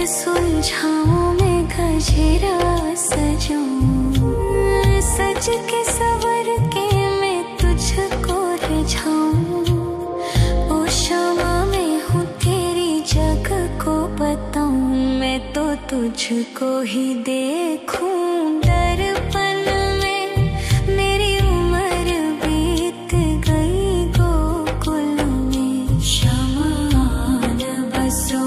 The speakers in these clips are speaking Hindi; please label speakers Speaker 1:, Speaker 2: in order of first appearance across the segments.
Speaker 1: सुलझाऊं मैं गजरा सजाऊं, सज के सवर के मैं तुझको रिझाऊं। ओ शमा मैं हूँ तेरी जग को बताऊं, मैं तो तुझको ही देखूं दर्पण में। मेरी उम्र बीत गई गोकुल में, शमान बसो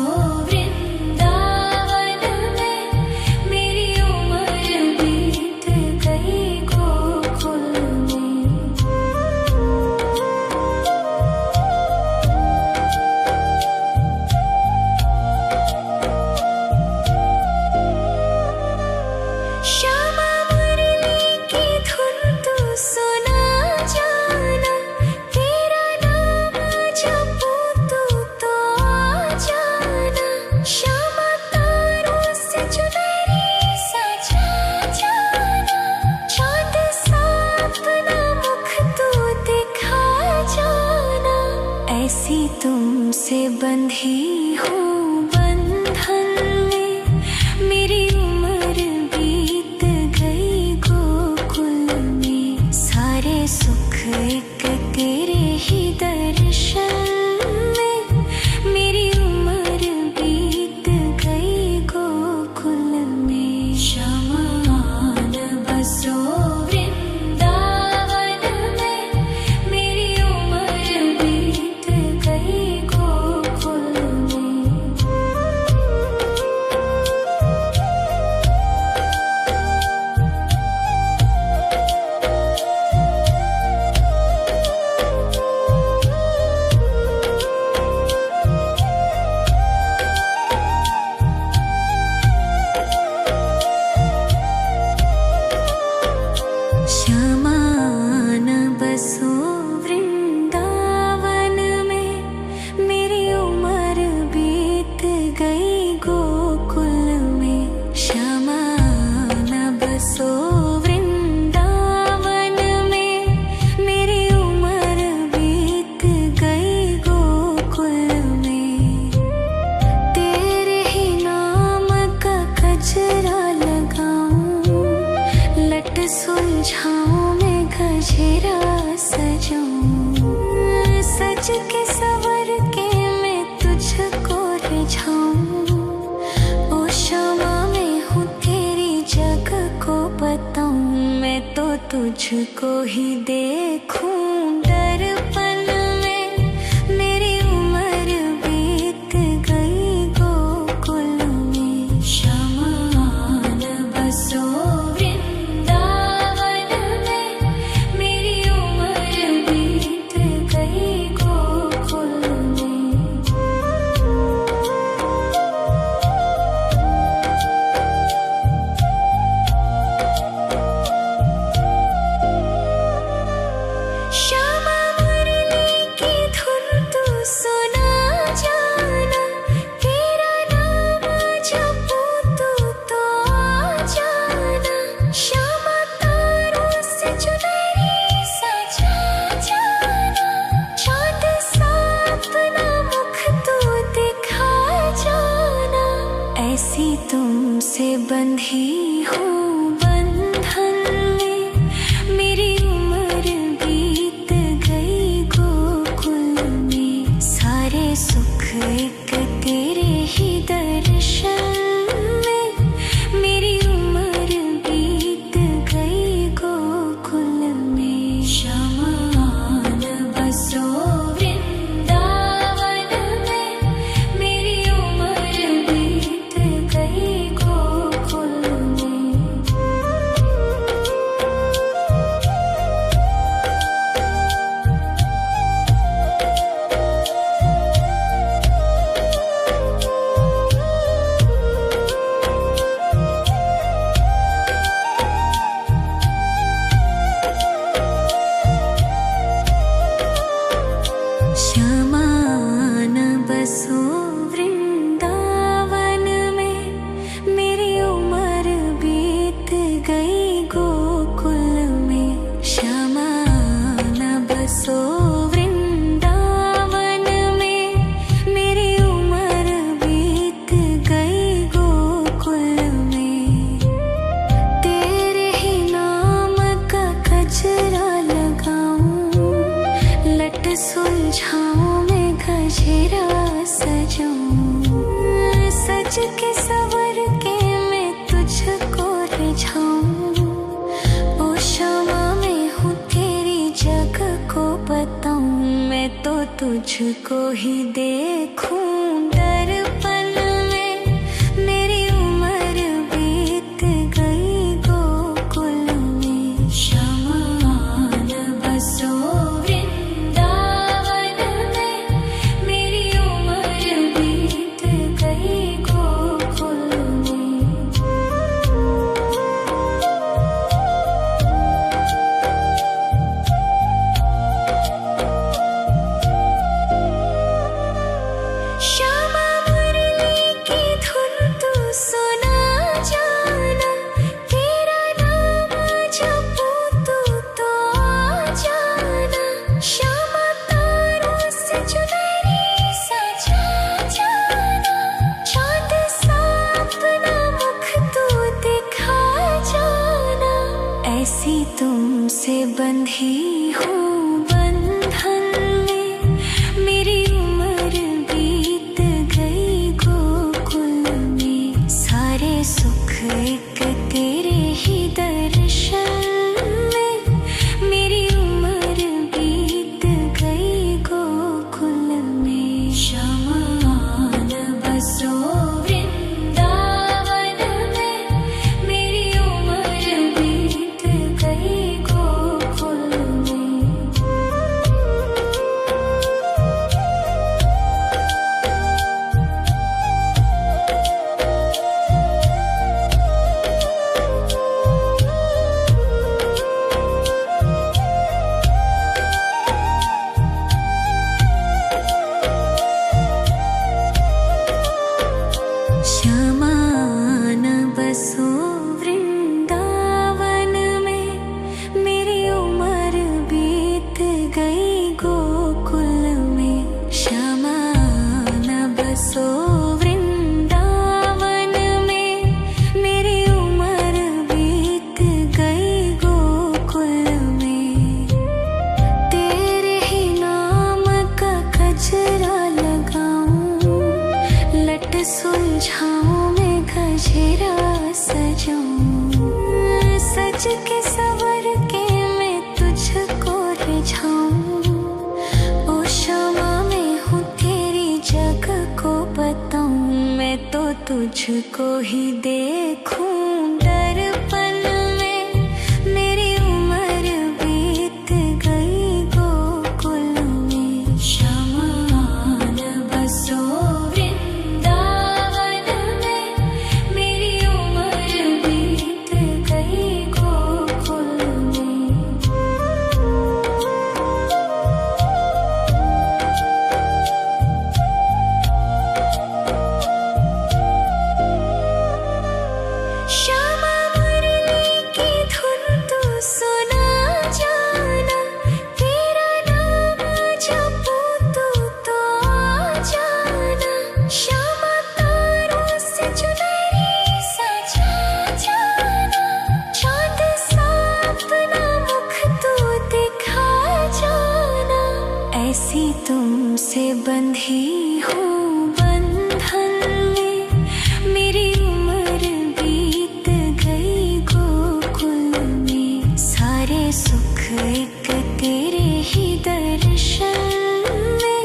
Speaker 1: ऐसी तुमसे बंधी हूँ बंधन में। मेरी उम्र बीत गई गोकुल में, सारे सुख एक तेरे ही दर्शन में। मेरी उम्र बीत गई गोकुल में, शमान बसो सुलझाऊं मैं गजरा सजाऊं, सज के सवर के मैं तुझको रिझाऊं। ओ शमा मैं हूँ तेरी जग को बताऊं, मैं तो तुझको ही देखूं दर्पण में। मेरी उम्र बीत गई गोकुल में, शमान बसो ऐसी तुमसे बंधी हूँ बंधन में। मेरी उम्र बीत गई गोकुल में, सारे सुख एक तेरे ही दर्शन में। मेरी उम्र बीत गई गोकुल में। सुलझाऊं मैं गजरा सजाऊं, सज के सवर के मैं तुझको रिझाऊं। ओ शामा मैं हूँ तेरी जग को बताऊं, मैं तो तुझको ही देखूं दर्पण में। मेरी उम्र बीत गई गोकुल में, श्यामा आन बसो वृंदावन में। मेरी उम्र बीत गई गोकुल में। श्यामा मुरली की धुन तू सुना जाना, तेरा नाम जपूं तो आ जाना। श्यामा तारों से चुनरी सजा जाना, चांद सा अपना मुख तू दिखा जाना। ऐसी तुमसे बंधी हूँ बंधन में, मेरी उम्र बीत गई गोकुल में। सारे सुख एक तेरे ही दर्शन में, मेरी उम्र बीत गई गोकुल में। श्यामा आन बसो वृंदावन में, मेरी उम्र बीत गई गोकुल में। श्यामा आन बसो वृंदावन में, मेरी उम्र बीत गई गोकुल में। श्यामा आन बसो वृंदावन में, मेरी उम्र बीत गई गोकुल में। तेरे ही नाम का गजरा लगाऊं, लट सुलझाऊं मैं गजरा सजाऊं, सज के सवर के मैं तुझको रिझाऊं। ओ शामा मैं हूँ तेरी जग को बताऊं, मैं तो तुझको ही देखूं दर्पण में। मेरी उम्र बीत गई गोकुल में, श्यामा आन बसो वृंदावन में। मेरी उम्र बीत गई गोकुल में। श्यामा मुरली की धुन तू सुना जाना, तेरा नाम जपूं तो आ जाना। श्यामा तारों से चुनरी सजा जाना, चांद सा अपना मुख तू दिखा जाना। ऐसी तुमसे बंधी हूँ बंधन में, मेरी उम्र बीत गई गोकुल में। सारे सुख एक तेरे ही दर्शन में,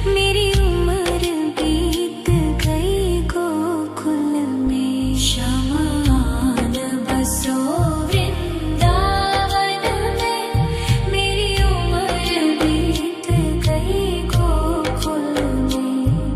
Speaker 1: मेरी उम्र बीत गई गोकुल में। श्यामा आन बसो वृंदावन में, मेरी उम्र बीत गई गोकुल में।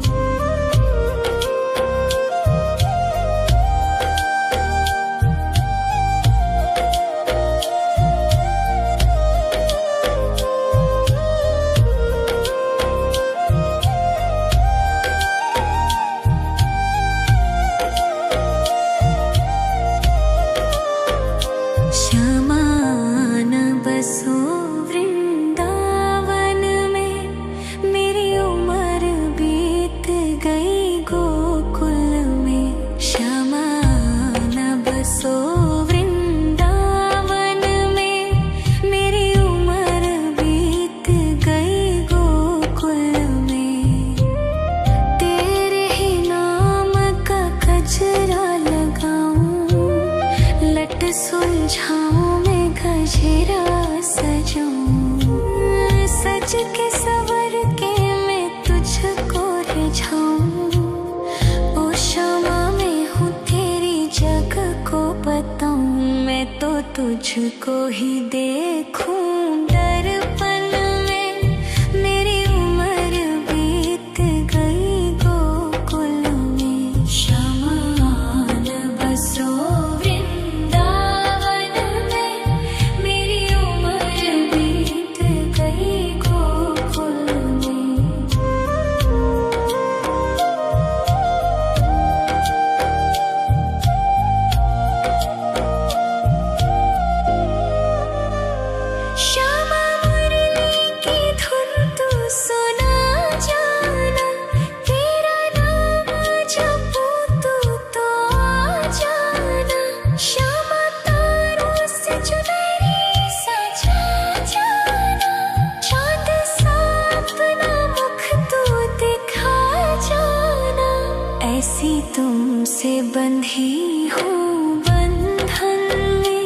Speaker 1: सजाऊं, सज के सवर के मैं तुझको रिझाऊं। ओ क्षमा मैं हूँ तेरी जग को बताऊं, मैं तो तुझको ही देखूं। दर्पण में मेरी उम्र बीत गई गोकुल में, शमान बसो वृंदावन में। मेरी उम्र बीत गई गोकुल में। श्यामा मुरली की धुन तू सुना जाना, तेरा नाम जपूं तो आ जाना। श्यामा तारों से चुनरी सजा जाना, चांद सा अपना मुख तू दिखा जाना। ऐसी तुमसे बंधी हूँ बंधन में,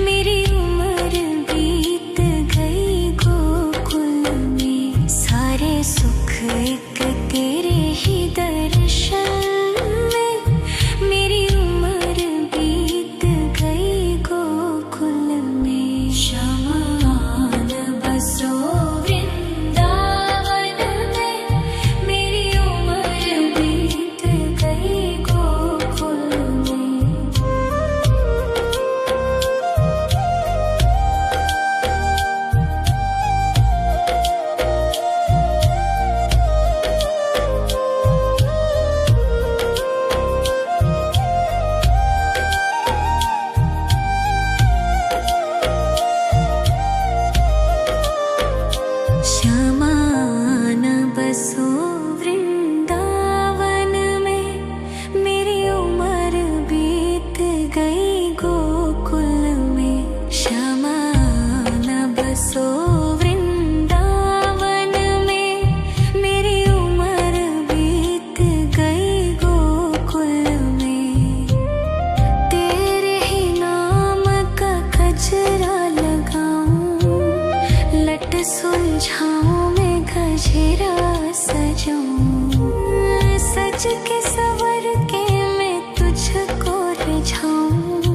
Speaker 1: मेरी उम्र बीत गई गोकुल में। सारे सुख एक तेरे ही दर्शन में, मेरी उम्र बीत गई गोकुल में। शमान बसो वृंदावन में, मेरी उम्र बीत गई गोकुल में। श्यामान बसो वृंदावन में, मेरी उम्र बीत गई गोकुल में। श्यामान बसो वृंदावन में, मेरी उम्र बीत गई गोकुल में। तेरे ही नाम का गजरा लगाऊं, लट सुलझाऊं मैं गजरा सजाऊं। सज के सवर के मैं तुझको रिझाऊं।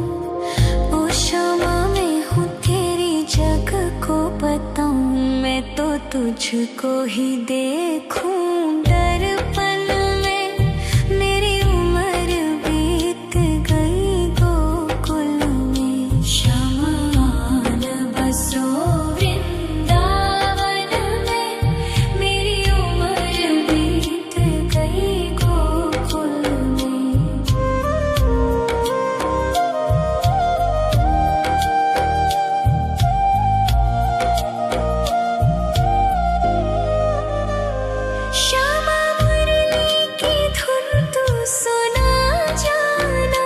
Speaker 1: ओ क्षमा मैं हूँ तेरी जग को बताऊं, मैं तो तुझको ही देखूं। दर्पण में मेरी उम्र बीत गई गोकुल में। शमान बसो वृंदावन में, मेरी उम्र बीत गई गोकुल में। श्यामा मुरली की धुन तू सुना जाना,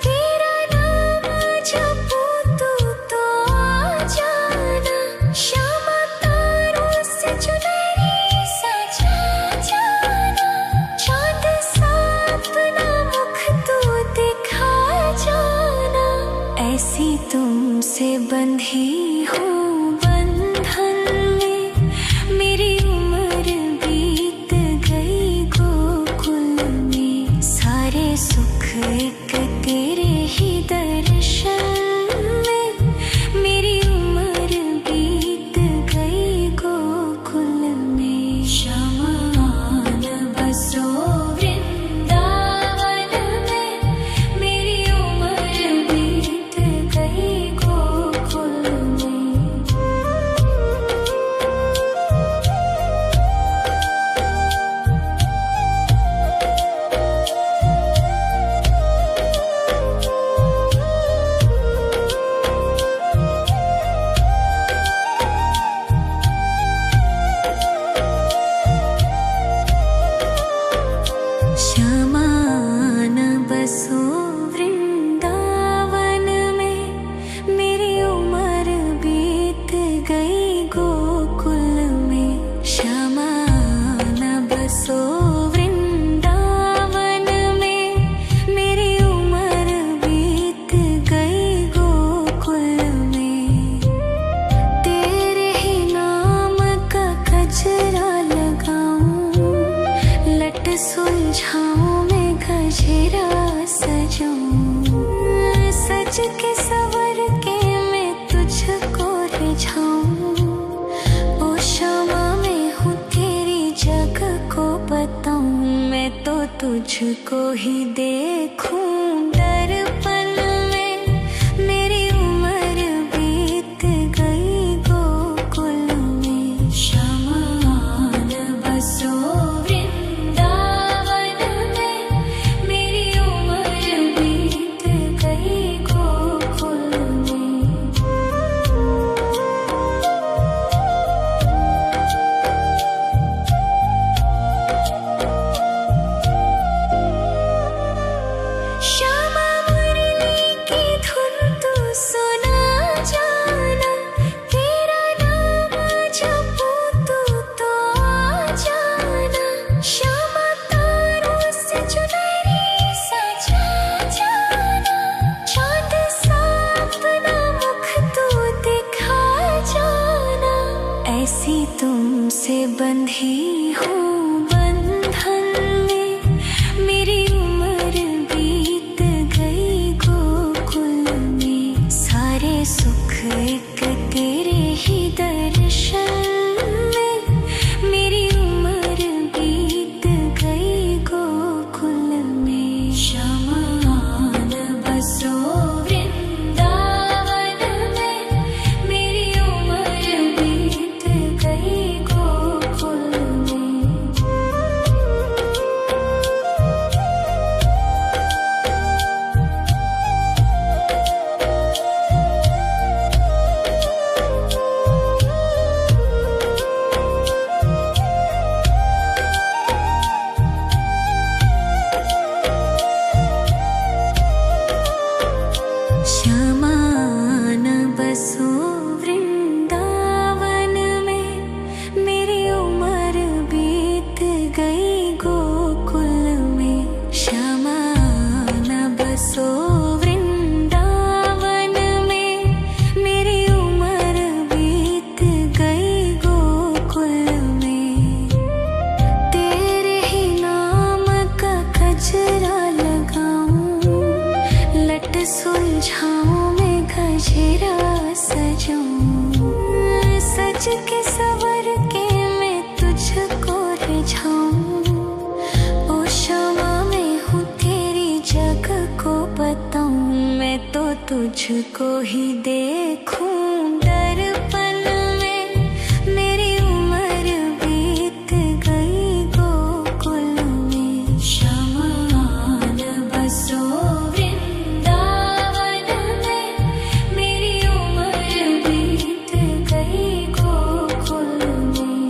Speaker 1: तेरा नाम जपूं तो आ जाना। श्यामा तारों से चुनरी सजा जाना, चांद सा अपना मुख तू दिखा जाना। ऐसी तुमसे बंधी हूँ बंधन में, मेरी उम्र बीत गई गोकुल में। सारे सुख एक तेरे ही दर्शन में, मेरी उम्र बीत गई गोकुल में। शमान बसो वृंदावन में, मेरी उम्र बीत गई गोकुल में। शमान बसो वृंदावन में, मेरी उम्र बीत गई गोकुल में। शमान बसो वृंदावन में, मेरी उम्र बीत गई गोकुल में। सजूं, सज के सवर के मैं तुझको रिझाऊं। ओ क्षमा मैं हूँ तेरी जग को बताऊं, मैं तो तुझको ही देखूं। दर्पण में मेरी उम्र बीत गई गोकुल में, क्षमा न बसो वृंदावन में, मेरी उम्र बीत गई गोकुल में। श्यामा मुरली की धुन तू सुना जाना, तेरा नाम जपूं तू तो आ जाना। श्यामा तारों से चुनरी सजा जाना, चाँद सा अपना मुख तू दिखा जाना। ऐसी तुमसे बंधी हूँ बंधन में, मेरी उम्र बीत गई गोकुल में। सारे सुख एक तेरे ही दर्शन में, मेरी उम्र बीत गई गोकुल में। क्षमा न बसो वृंदावन में, मेरी उम्र बीत गई गोकुल में। श्यामा न बसो वृंदावन में, मेरी उम्र बीत गई गोकुल में। श्यामा न बसो वृंदावन में, मेरी उम्र बीत गई गोकुल में। तेरे ही नाम का गजरा लगाऊं, लट सुलझाऊं मैं गजरा सजाऊं। सज के सवर के मैं तुझको रिझाऊं। ओ क्षमा मैं हूँ तेरी जग को बताऊं, मैं तो तुझको ही देखूं। दर्पण में मेरी उम्र बीत गई गोकुल में। क्षमा न बसो वृंदावन में, मेरी उम्र बीत गई गोकुल में।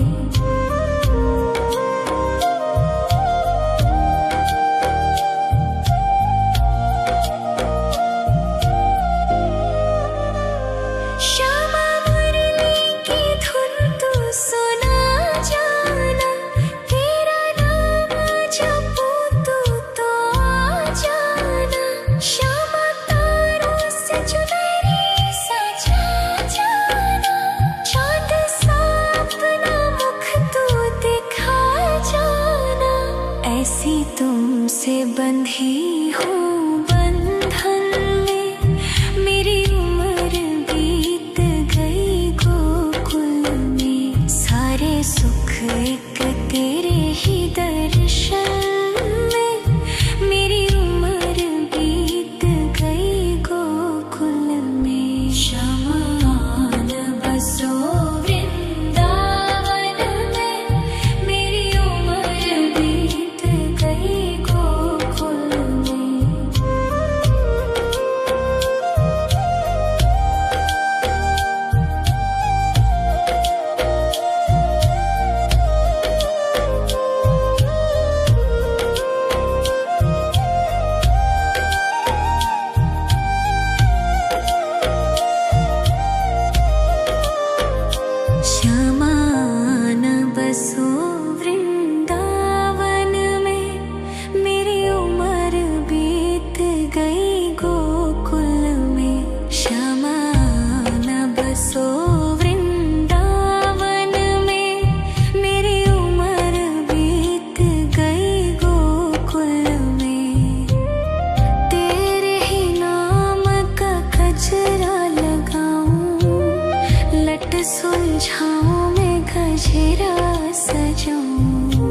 Speaker 1: लट सुलझाऊं मैं गजरा सजाऊं,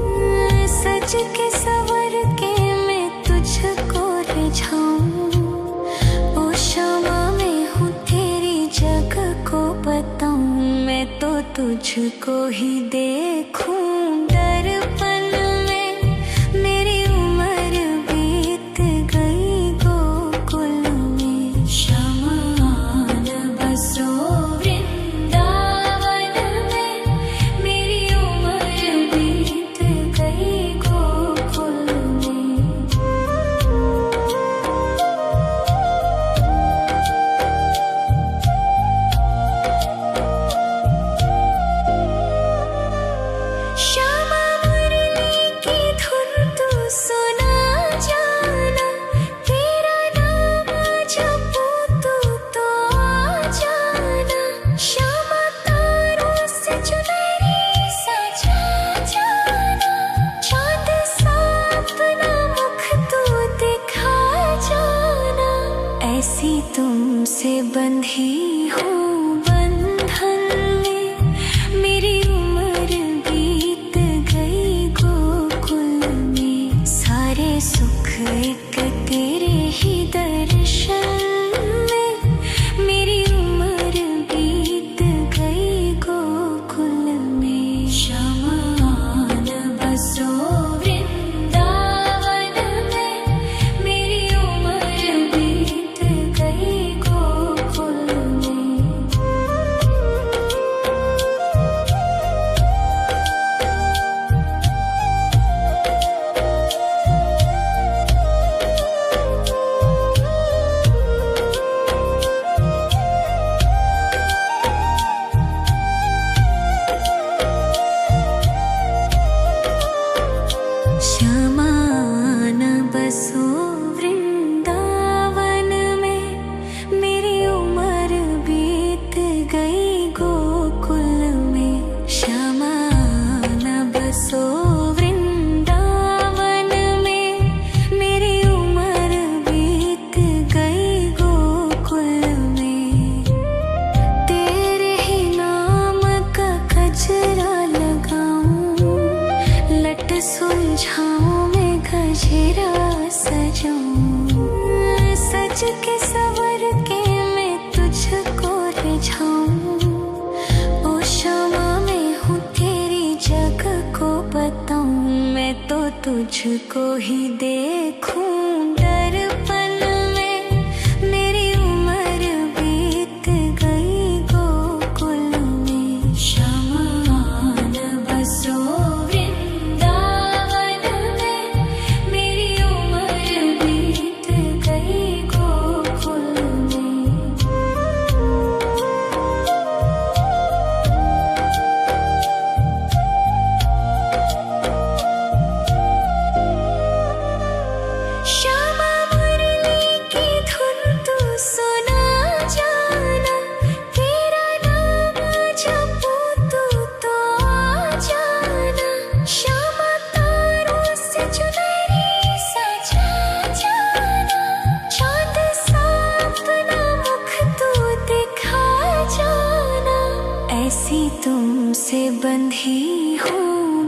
Speaker 1: सज के सवर के मैं तुझको रिझाऊं। ओ शामा मैं हूँ तेरी जग को बताऊं, मैं तो तुझको ही देखूं दर्पण में। मेरी उम्र बीत गई गोकुल में, श्यामा आन बसो वृंदावन में। मेरी उम्र बीत गई गोकुल में। श्यामा मुरली की धुन तू सुना जाना, तेरा नाम जपूं तू तो आ जाना। श्यामा तारों से चुनरी सजा जाना, चांद सा अपना मुख तू दिखा जाना। ऐसी तुमसे बंधी हूँ बंधन में, मेरी उम्र बीत गई गोकुल में। सारे सुख एक तेरे ही दर्शन में, मेरी उम्र बीत गई गोकुल में। श्यामा आन बसो वृंदावन में, मेरी उम्र बीत गई गोकुल में। श्यामा आन बसो वृंदावन में, मेरी उम्र बीत गई गोकुल में। श्यामा आन बसो वृंदावन में, मेरी उम्र बीत गई गोकुल में। तेरे ही नाम का गजरा लगाऊं, लट सुलझाऊं मैं गजरा सजाऊं, सज के सवर के मैं तुझको रिझाऊं। ओ शामा मैं हूँ तेरी जग को बताऊं, मैं तो तुझको ही देखूं दर्पण में। मेरी उम्र बीत गई गोकुल में, श्यामा आन बसो वृंदावन में। मेरी उम्र बीत गई गोकुल में। श्यामा मुरली की धुन तू सुना जाना, तेरा नाम जपूं तू तो आ जाना। श्यामा तारों से चुनरी सजा जाना, चांद सा अपना मुख तू दिखा जाना। ऐसी तुमसे बंधी हूँ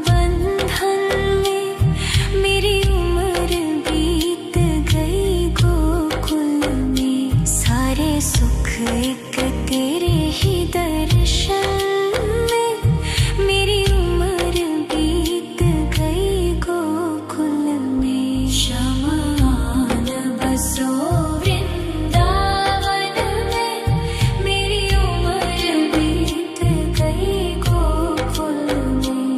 Speaker 1: बंधन में, मेरी उम्र बीत गई गोकुल में। सारे सुख एक तेरे ही दर्शन में, मेरी उम्र बीत गई गोकुल में। श्यामा आन बसो वृंदावन में, मेरी उम्र बीत गई गोकुल में।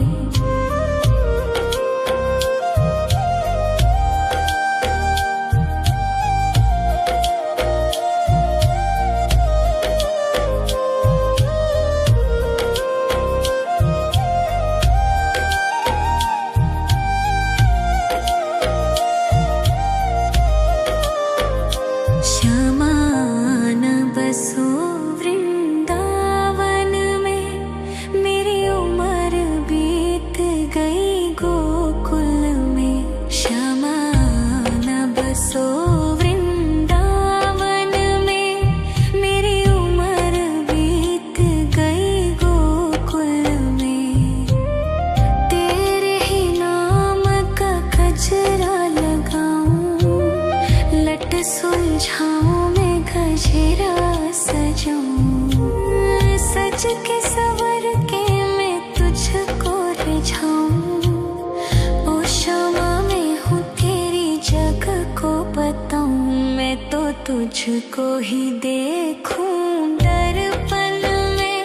Speaker 1: तुझको ही देखूं दर्पण में।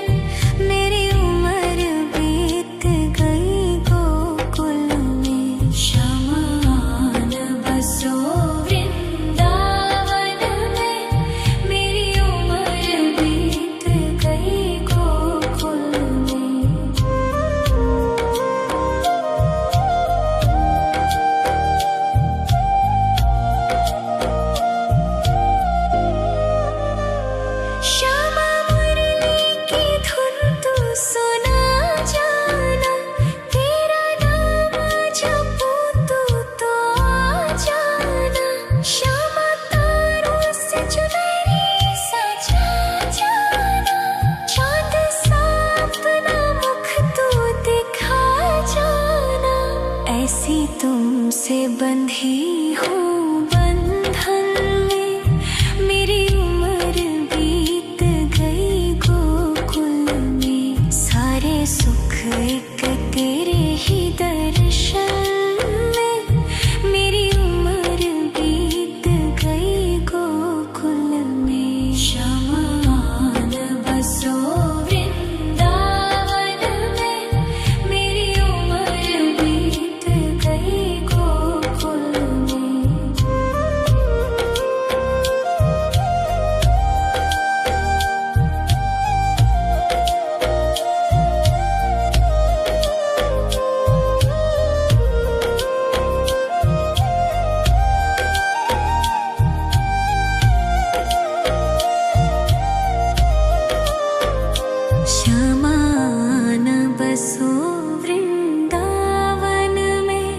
Speaker 1: मेरी उम्र बीत गई गोकुल में। शमान बसो वृंदावन में। मेरी उम्र बीत गई गोकुल में। श्यामा मुरली की धुन तू सुना जाना। तेरा नाम जपूं तू तो आ जाना। श्यामा तारों से चुनरी सजा जाना। चांद सा अपना मुख तू दिखा जाना। ऐसी तुमसे बंधी हूँ बंधन में। मेरी उम्र बीत गई गोकुल में। सारे सुख एक तेरे ही दर्शन में। मेरी उम्र बीत गई गोकुल में। शमान बसो वृंदावन में। मेरी उम्र बीत गई गोकुल में। श्यामान बसो वृंदावन में।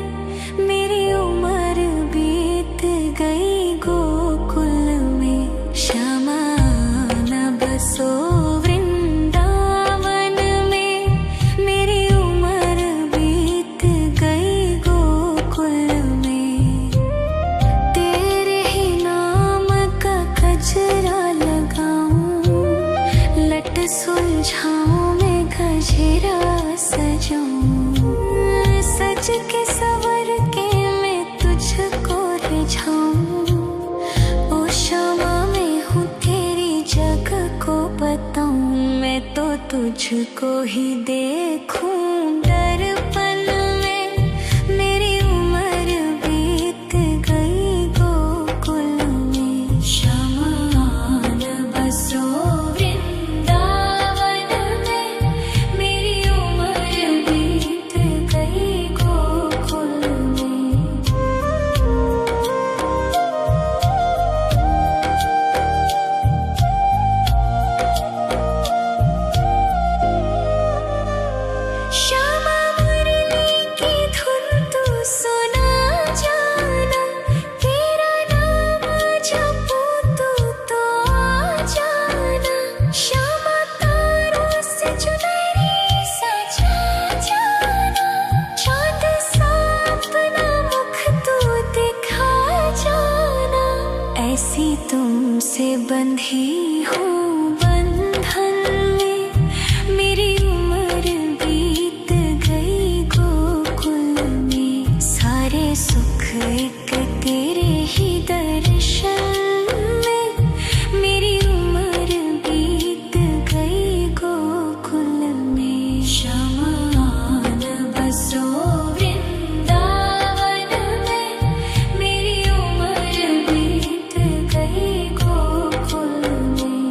Speaker 1: मेरी उम्र बीत गई गोकुल में। श्यामान बसो वृंदावन में। मेरी उम्र बीत गई गोकुल में। तेरे ही नाम का गजरा लगाऊं। लट सुलझाऊं मैं गजरा सजाऊं। सज के सवर के मैं तुझको रिझाऊं। ओ श्यामा मैं हूँ तेरी जग को बताऊं। मैं तो तुझको ही देखूं दर्पण में। मेरी उम्र बीत गई गोकुल में। शमान बसो वृंदावन में। मेरी उम्र बीत गई गोकुल में। श्यामा मुरली की धुन तू सुना जाना। तेरा नाम जपूं तू तो आ जाना। श्यामा तारों से चुनरी सजा जाना। चांद सा अपना मुख तू दिखा जाना। ऐसी तुमसे बंधी हूँ बंधन में। मेरी उम्र बीत गई गोकुल में। सारे सुख एक तेरे ही दर्शन में। मेरी उम्र बीत गई गोकुल में। शमान बसो वृंदावन में। मेरी उम्र बीत गई गोकुल में।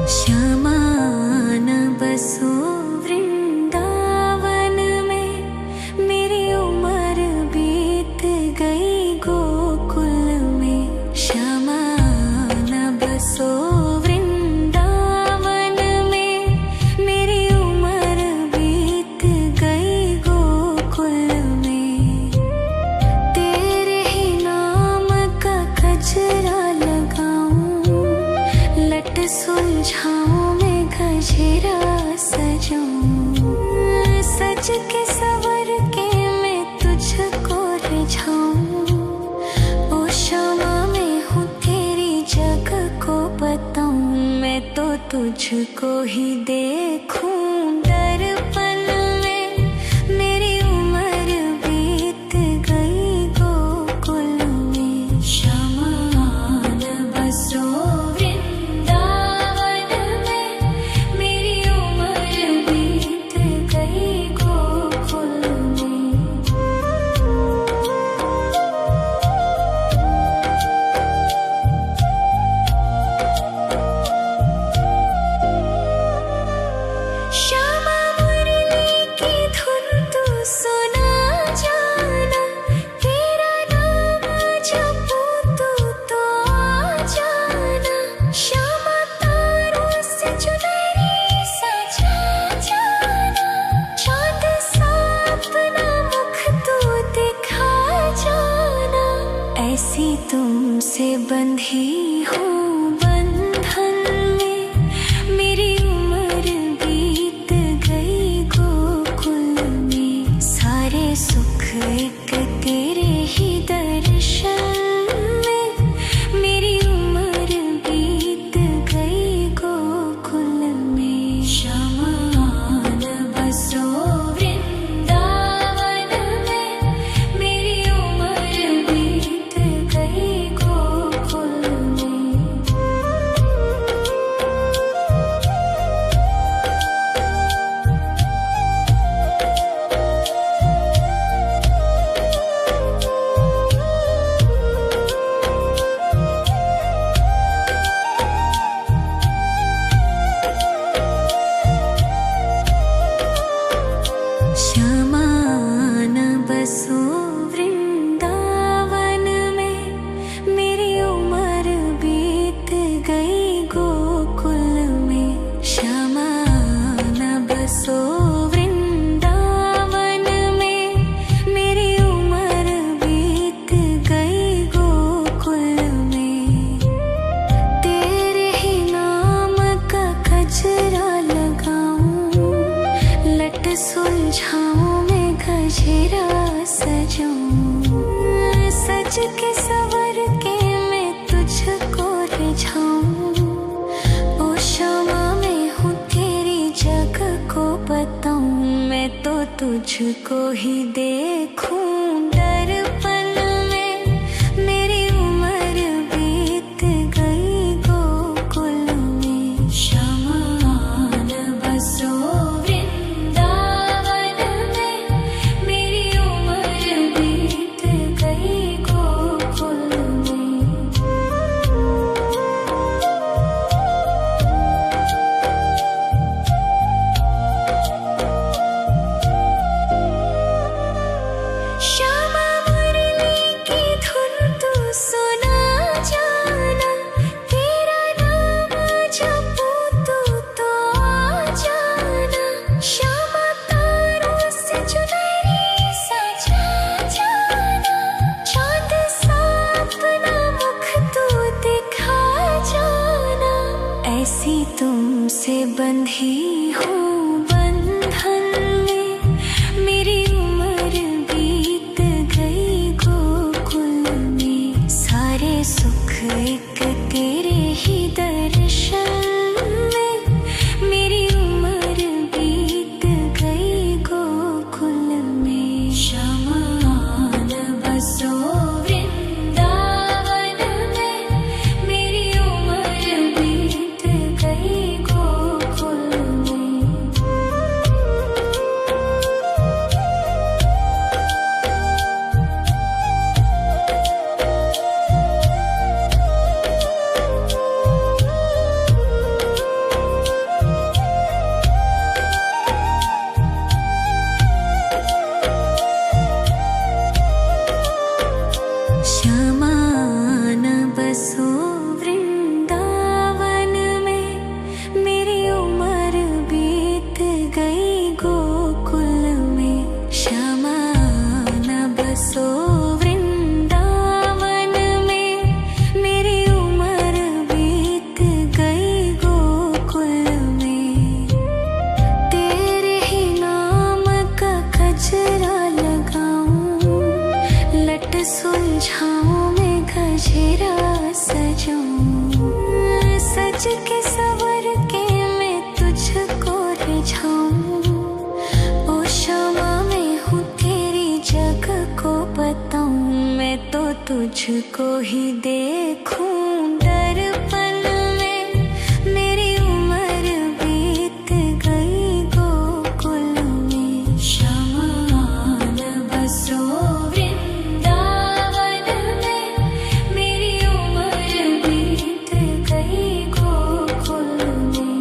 Speaker 1: श्यामान बसो वृंदावन में। मेरी उम्र बीत गई गोकुल में। श्यामान बसो वृंदावन में। मेरी उम्र बीत गई गोकुल में। तेरे ही नाम का गजरा लगाऊं। लट सुलझाऊं मैं गजरा सजाऊं। सज के सवर के तुझको ही देखूं दर्पण में, मेरी उम्र बीत गई गोकुल में। शमान बसो वृंदावन में, मेरी उम्र बीत गई गोकुल में। श्यामा मुरली की धुन तू सुना जाना, तेरा नाम जपूं तो आ जाना। श्यामा तारों से चुनरी सजा जाना, चाँद सा अपना मुख तू दिखा जाना। ऐसी तुमसे बंधी हूँ बंधन में, मेरी उम्र बीत गई गोकुल में। सारे सुख एक तेरे ही दर्शन में, मेरी उम्र बीत गई गोकुल में। शमान बसो वृंदावन में, मेरी उम्र बीत गई गोकुल में। श्यामान बसो वृंदावन में, मेरी उम्र बीत गई गोकुल में। श्यामान बसो वृंदावन में, मेरी उम्र बीत गई गोकुल में। तेरे ही नाम का गजरा लगाऊं, लट सुलझाऊं मैं गजरा सजाऊं। सज के सवर के मैं तुझको रिझाऊं। ओ श्यामा मैं हूँ तेरी जग को बताऊं, मैं तो तुझको ही देखूं दर्पण में, मेरी उम्र बीत गई गोकुल में। शमान बसो वृंदावन में, मेरी उम्र बीत गई गोकुल में। श्यामा मुरली की धुन तू सुना जाना, तेरा नाम जपूं तो आ जाना। श्यामा तारों से चुनरी सजा जाना, चाँद सा अपना मुख तू दिखा जाना। ऐसी तुमसे बंधी हूँ बंधन में, मेरी उम्र बीत गई गोकुल में। सारे सुख एक तेरे ही दर्शन में, मेरी उम्र बीत गई गोकुल में। शमान बसो वृंदावन में, मेरी उम्र बीत गई गोकुल में। श्यामान बसो वृंदावन में, मेरी उम्र बीत गई गोकुल में। श्यामान बसो वृंदावन में, मेरी उम्र बीत गई गोकुल में। तेरे ही नाम का गजरा लगाऊं, लट सुलझाऊं मैं गजरा सजाऊं। सज के सवर के तुझको ही देखूं दर्पण में। मेरी उम्र बीत गई गोकुल में। शमान बसो वृंदावन में। मेरी उम्र बीत गई गोकुल में।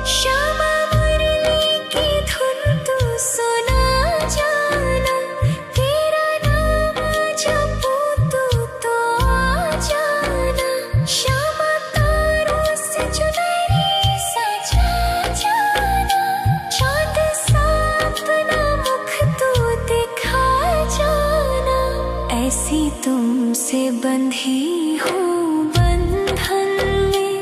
Speaker 1: श्यामा मुरली की धुन तू सुना जाना। तेरा नाम जपूं तू तो आ जाना। श्यामा तारों से चुनरी सजा जाना। चाँद सा अपना मुख तू दिखा जाना। ऐसी तुमसे बंधी हूँ बंधन में।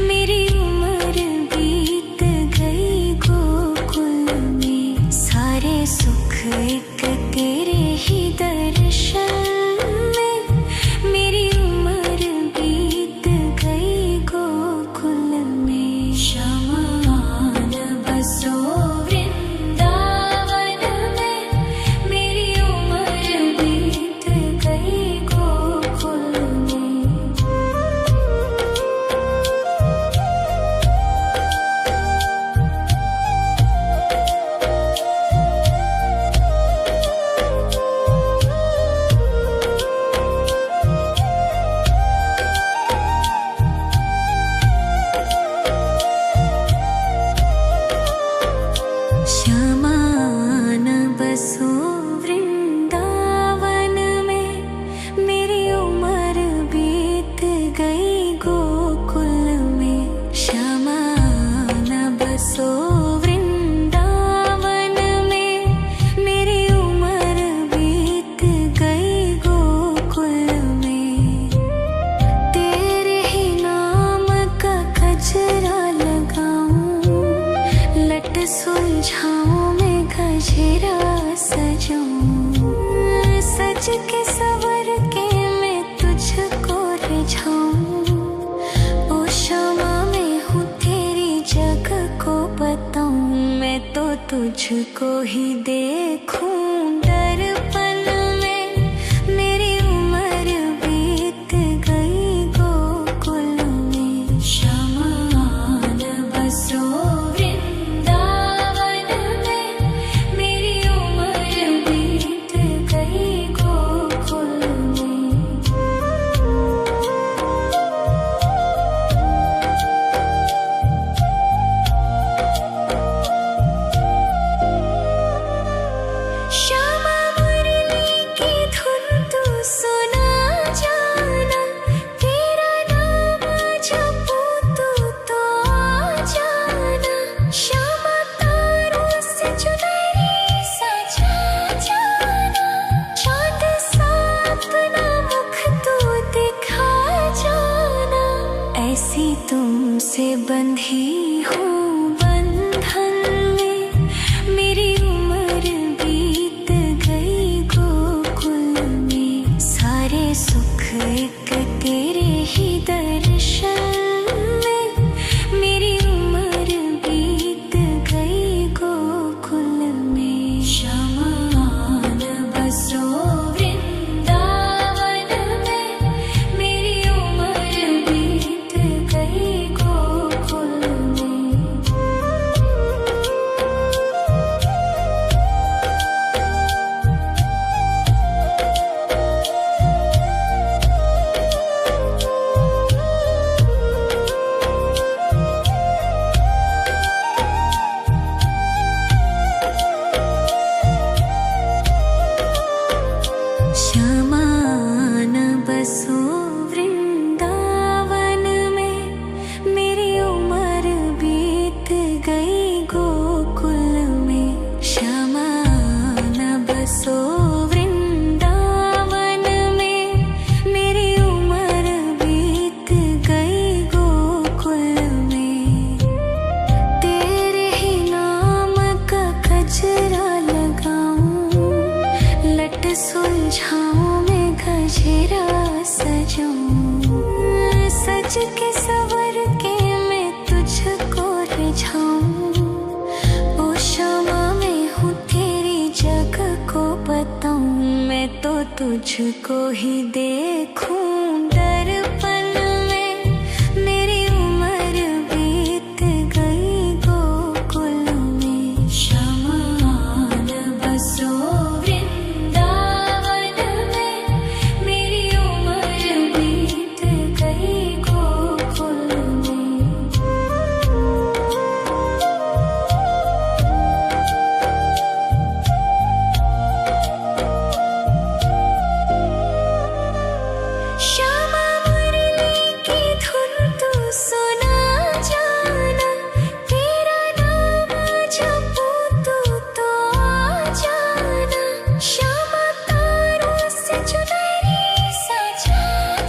Speaker 1: मेरी उम्र बीत गई गोकुल में। सारे सुख एक तेरे ही दर्शन में। मेरी उम्र बीत गई गोकुल में। शमान बसो वृंदावन में। मेरी उम्र बीत गई गोकुल में। श्यामान बसो वृंदावन में। मेरी उम्र बीत गई गोकुल में। श्यामान बसो वृंदावन में। मेरी उम्र बीत गई गोकुल में। तेरे ही नाम का गजरा लगाऊं। लट सुलझाऊं मैं गजरा सजाऊं। सज के सवर के मैं तुझको रिझाऊं। ओ श्यामा मैं हूँ तेरी जग को बताऊं। मैं तो तुझको ही देखूं दर्पण में। मेरी उम्र बीत गई गोकुल में। शमान बसो वृंदावन में। मेरी उम्र बीत गई गोकुल में। श्यामा मुरली की धुन तू सुना जाना। तेरा नाम जपूं तू तो आ जाना। श्यामा तारों से चुनरी सजा जाना। चाँद सा अपना मुख तू दिखा जाना। ऐसी तुमसे बंधी हूँ बंधन में। मेरी उम्र बीत गई गोकुल में। सारे सुख एक तेरे ही दर्शन में। मेरी उम्र बीत गई गोकुल में। शमान बसो वृंदावन में। मेरी उम्र बीत गई गोकुल में। श्यामान बसो वृंदावन में। मेरी उम्र बीत गई गोकुल में। श्यामान बसो वृंदावन में। मेरी उम्र बीत गई गोकुल में। तेरे ही नाम का गजरा लगाऊं। लट सुलझाऊं मैं गजरा सजाऊं। सज के सवर के सुलझाऊं। ओ शमा मैं हूँ तेरी जग को बताऊं, मैं तो तुझको ही देखूं दर्पण में। मेरी उम्र बीत गई गोकुल में, शमा न बसो वृंदावन में। मेरी उम्र बीत गई गोकुल में। श्यामा मुरली की धुन तू सुना जाना, तेरा नाम जपूं तू तो आ जाना। श्यामा तारों से चुनरी सजा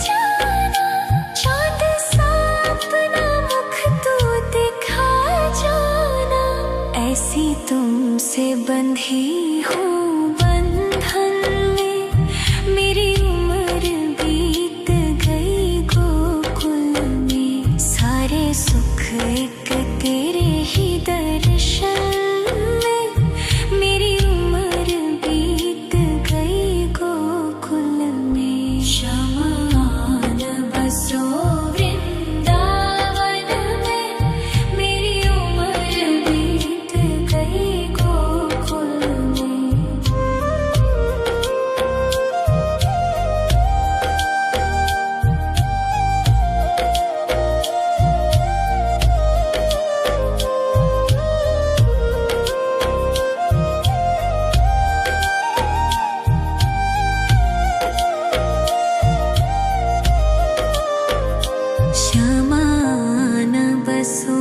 Speaker 1: जाना, चांद सा अपना मुख तू दिखा जाना। ऐसी तुमसे बंधी हूँ बंधन में, मेरी उम्र बीत गई गोकुल में। सारे सुख एक तेरे ही दर्शन में, मेरी उम्र बीत गई गोकुल में। शमा न बसो वृंदावन में, मेरी उम्र बीत गई गोकुल में। श्यामा न बसो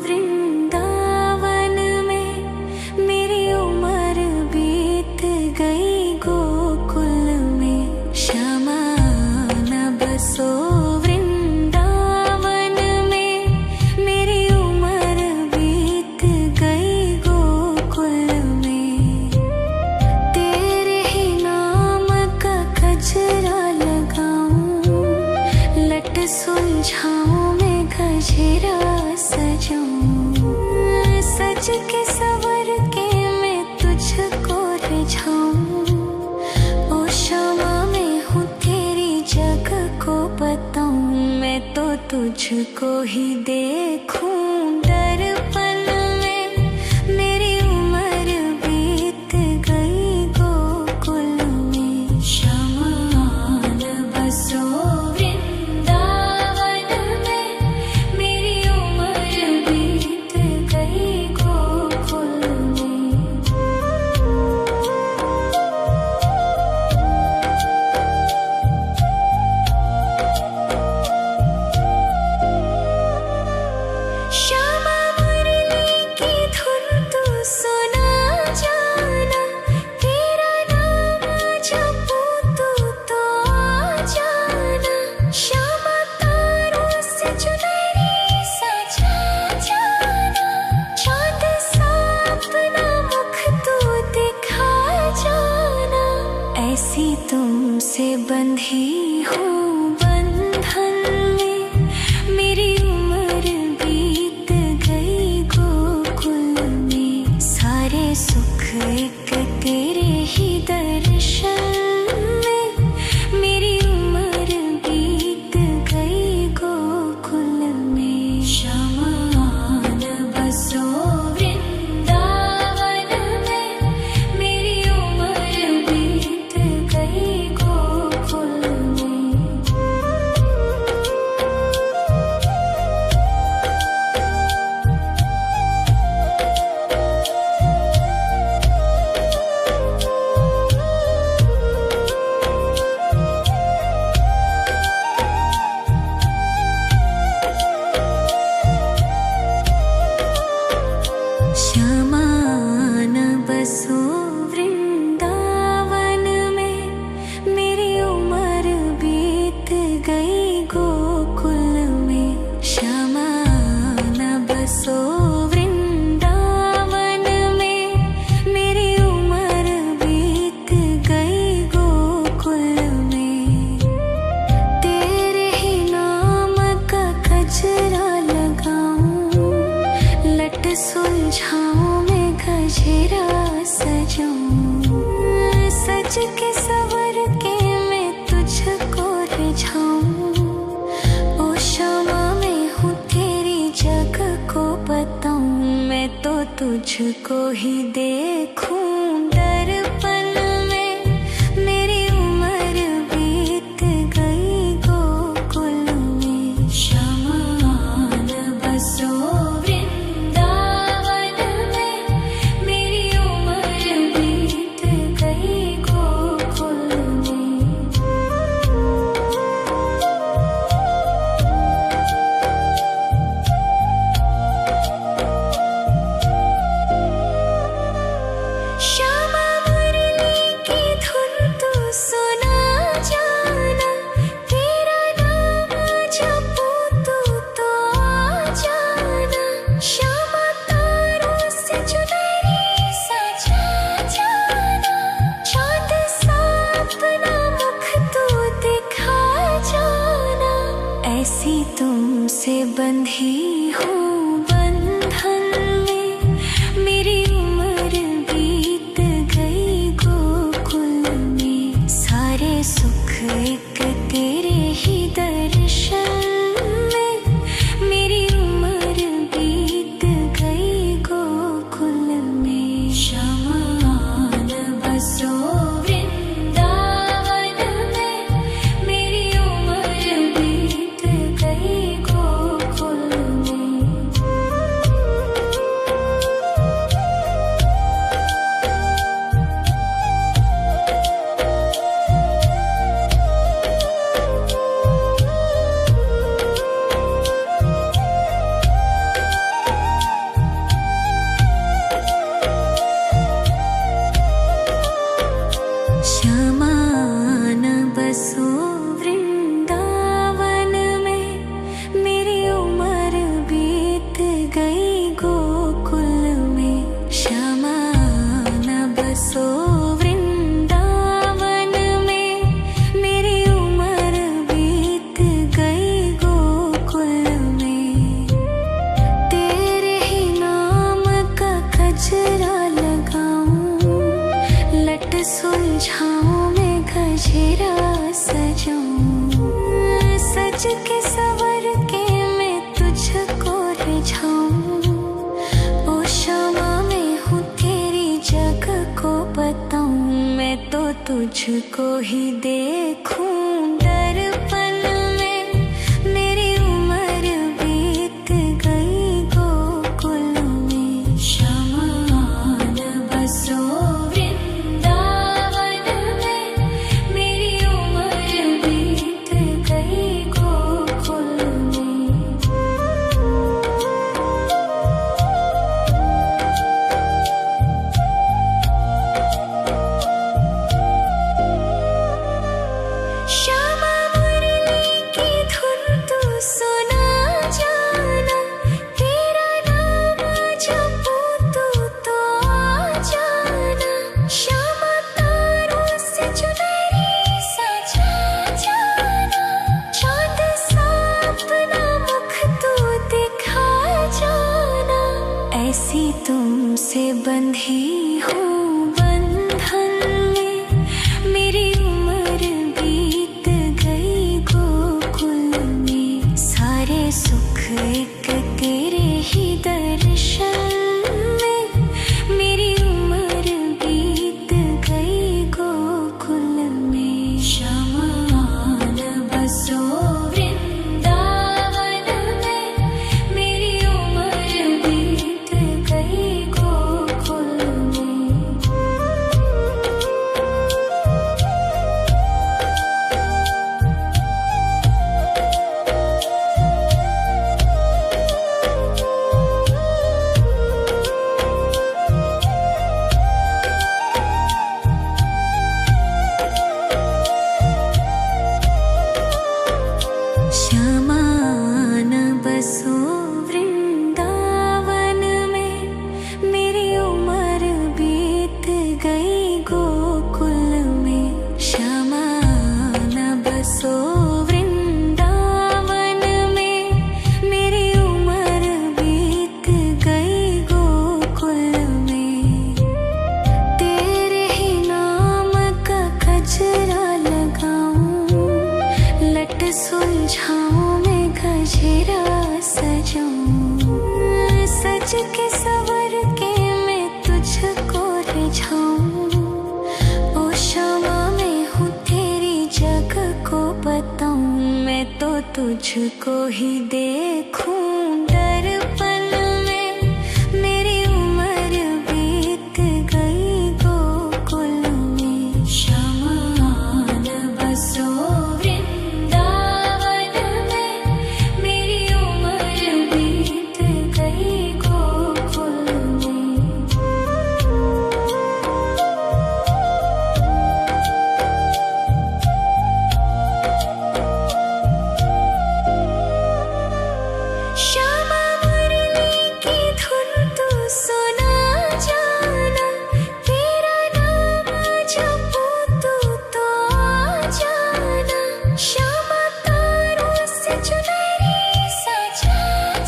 Speaker 1: वृंदावन में, मेरी उम्र बीत गई गोकुल में। श्यामा न बसो वृंदावन में, मेरी उम्र बीत गई गोकुल में। तेरे ही नाम का गजरा लगाऊं, लट सुलझाऊं मैं गजरा सजाऊं। सज के सवर के मैं तुझको रिझाऊं। ओ शमा मैं हूँ तेरी जग को बताऊं, मैं तो तुझको ही देखूं दर्पण में। मेरी उम्र बीत गई गोकुल में। शमा न बसो वृंदावन में, मेरी उम्र बीत गई गोकुल में। श्यामा मुरली की धुन तू सुना जाना, तेरा नाम जपूं तू तो आ जाना। श्यामा तारों से चुनरी सजा जाना, चांद सा अपना मुख तू दिखा जाना। ऐसी तुमसे बंधी हूँ बंधन में, मेरी उम्र बीत गई गोकुल में। सारे सुख एक तेरे ही दर्शन में, मेरी उम्र बीत गई गोकुल में। शमा न बसो वृंदावन में, मेरी उम्र बीत गई गोकुल में। सुलझाऊं मैं गजरा सजाऊं, सज के सवर के मैं तुझको रिझाऊं। ओ शमा मैं हूँ तेरी जग को बताऊं, मैं तो तुझको ही देखूं दर्पण में। मेरी उम्र बीत गई गोकुल में, शमान बसो वृंदावन में। मेरी उम्र बीत गई गोकुल में। श्यामा मुरली की धुन तू सुना जाना, तेरा नाम जपूं तू तो आ जाना। श्यामा तारों से चुनरी सजा जाना, चाँद सा अपना मुख तू दिखा जाना। ऐसी तुमसे बंधी हूँ बंधन में, मेरी उम्र बीत गई गोकुल में। सारे सुख एक तेरे ही दर्शन में, मेरी उम्र बीत गई गोकुल में। शमान बसो वृंदावन में, मेरी उम्र बीत गई गोकुल में। शमान बसो वृंदावन में, मेरी उम्र बीत गई गोकुल में। शमान बसो वृंदावन में, मेरी उम्र बीत गई गोकुल में। तेरे ही नाम का गजरा लगाऊं, लट सुलझाऊं मैं गजरा सजाऊं। सज के सवर के मैं तुझको रिझाऊं। ओ शमा मैं हूँ तेरी जग को बताऊं, मैं तो तुझको ही देखूं दर्पण में। मेरी उम्र बीत गई गोकुल में। शमान बसो वृंदावन में, मेरी उम्र बीत गई गोकुल में। श्यामा मुरली की धुन तू सुना जाना, तेरा नाम जपूं तू तो आ जाना। श्यामा तारों से चुनरी सजा जाना, चाँद सा अपना मुख तू दिखा जाना। ऐसी तुमसे बंधी हूँ बंधन में, मेरी उम्र बीत गई गोकुल में। सारे सुख एक तेरे ही दर्शन में, मेरी उम्र बीत गई गोकुल में। शमान बसो वृंदावन में, मेरी उम्र बीत गई गोकुल में। सज के सवर के मैं तुझको रिझाऊं। ओ क्षमा मैं हूँ तेरी जग को बताऊं। मैं तो तुझको ही देखूं दर्पण में। मेरी उम्र बीत गई गोकुल में। श्यामान बसो वृंदावन में। मेरी उम्र बीत गई गोकुल में। श्यामा मुरली की धुन तू सुना जाना। तेरा नाम जपूं तू तो आ जाना। श्यामा तारों से चुनरी सजा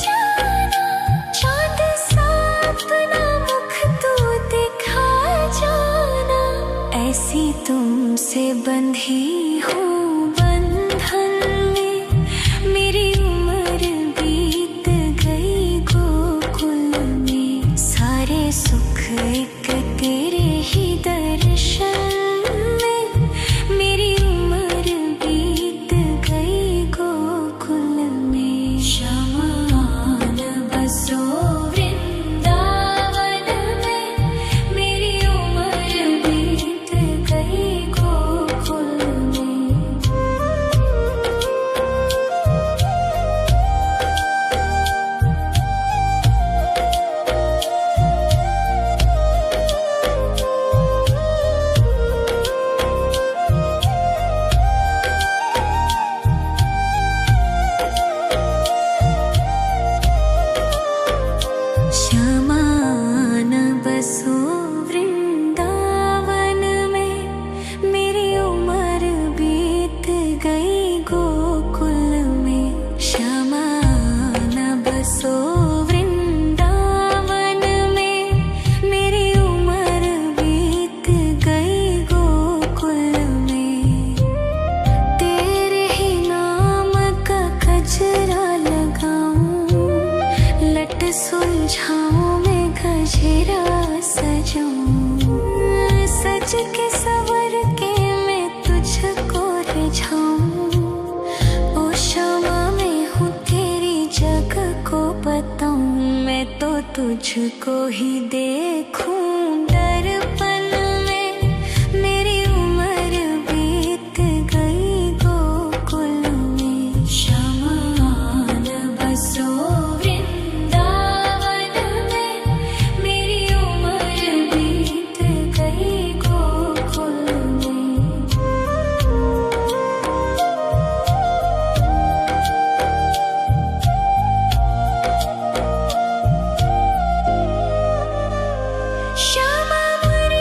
Speaker 1: जाना। चांद सा अपना मुख तू दिखा जाना। ऐसी तुमसे बंधी हूँ बंधन में। मेरी उम्र बीत गई गोकुल में। सारे सुख एक तेरे ही दर्शन में। मेरी उम्र बीत गई गोकुल में। श्यामान बसो वृंदावन में। मेरी उम्र बीत गई गोकुल में। श्यामान बसो वृंदावन में। मेरी उम्र बीत गई गोकुल में। श्यामान बसो वृंदावन में। मेरी उम्र बीत गई गोकुल में। तेरे ही नाम का गजरा लगाऊं। लट सुलझाऊं मैं गजरा सजाऊं। सज के सवर के मैं तुझको रिझाऊं। ओ क्षमा मैं हूँ तेरी जग को बताऊं। मैं तो तुझको ही देखूं दर्पण में। मेरी उम्र बीत गई गोकुल में। श्यामान बसो वृंदावन में। मेरी उम्र बीत गई गोकुल में। श्यामा मुरली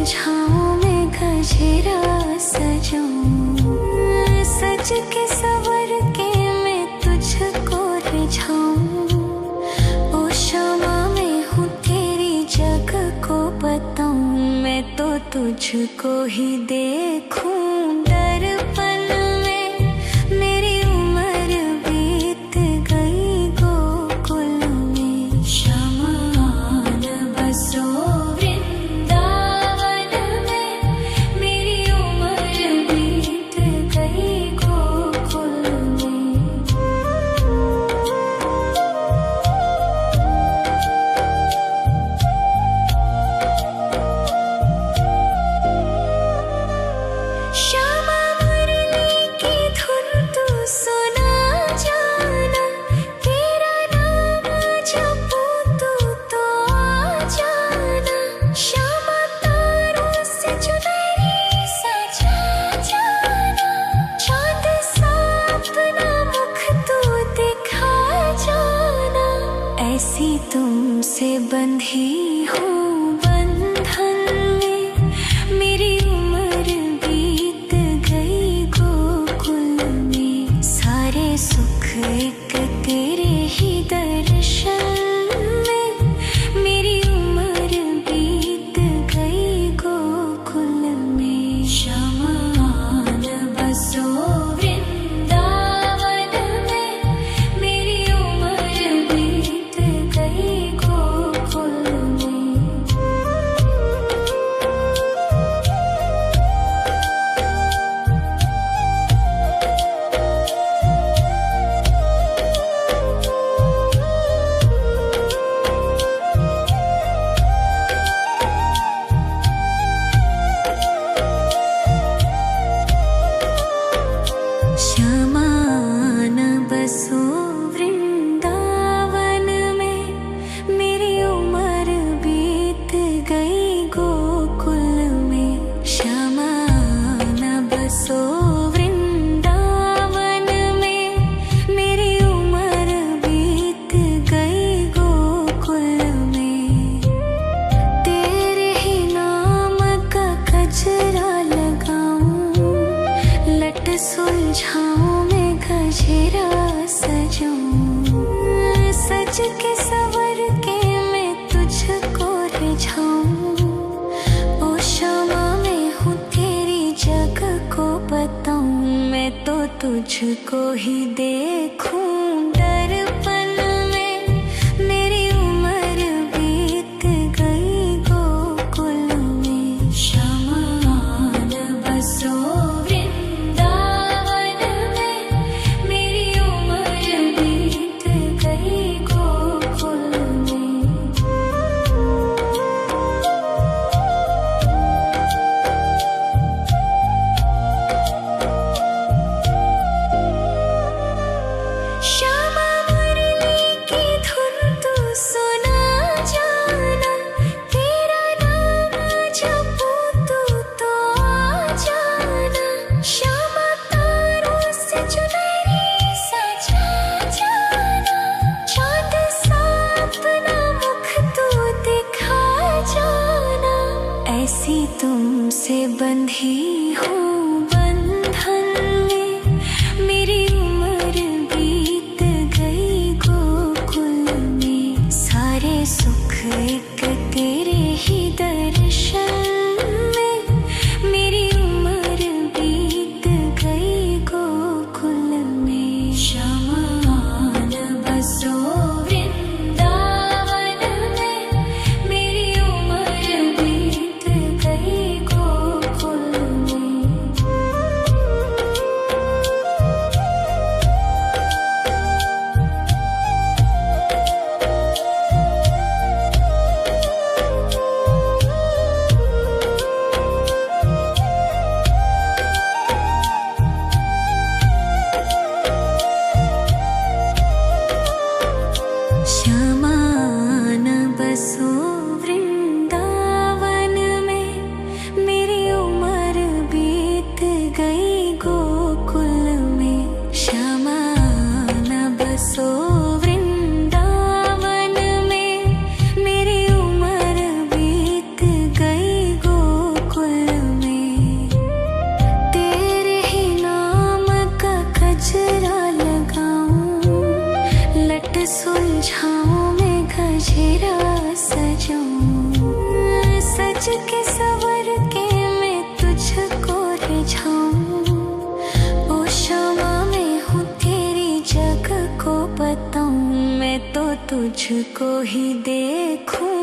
Speaker 1: सुलझाऊं मैं गजरा सजाऊं, सज के सवर के मैं तुझको रिझाऊं। ओ शमा मैं हूँ तेरी जग को बताऊं, मैं तो तुझको ही देखूं दर्पण में। मेरी उम्र बीत गई गोकुल में, शमान बसो वृंदावन में। मेरी उम्र बीत गई गोकुल में। श्यामा मुरली की धुन तू सुना जाना, तेरा नाम जपूं तू तो आ जाना। श्यामा तारों से चुनरी सजा जाना, चांद सा अपना मुख तू दिखा जाना। ऐसी तुमसे बंधी हूँ बंधन में, मेरी उम्र बीत गई गोकुल में। सारे सुख एक तेरे ही दर्शन में, मेरी उम्र बीत गई गोकुल में। शमान बसो वृंदावन में, मेरी उम्र बीत गई गोकुल में। शमान बसो वृंदावन में, मेरी उम्र बीत गई गोकुल में। शमान बसो वृंदावन में, मेरी उम्र बीत गई गोकुल में। तेरे ही नाम का गजरा लगाऊं, लट सुलझाऊं मैं गजरा सजाऊं, सज के सवर के मैं तुझको रिझाऊं। ओ शमा मैं हूँ तेरी जग को बताऊं, मैं तो तुझको ही देखूं दर्पण में। मेरी उम्र बीत गई गोकुल में। शमान बसो वृंदावन में, मेरी उम्र बीत गई गोकुल में। श्यामा मुरली की धुन तू सुना जाना, तेरा नाम जपूं तू तो आ जाना। श्यामा तारों से चुनरी सजा जाना, चांद सा अपना मुख तू दिखा जाना। ऐसी तुमसे बंधी हूँ बंधन में, मेरी उम्र बीत गई गोकुल में। सारे सुख एक तेरे ही दर्शन में, मेरी उम्र बीत गई गोकुल में। शमान बसो वृंदावन में, मेरी उम्र बीत गई गोकुल में। तुझको ही देखूं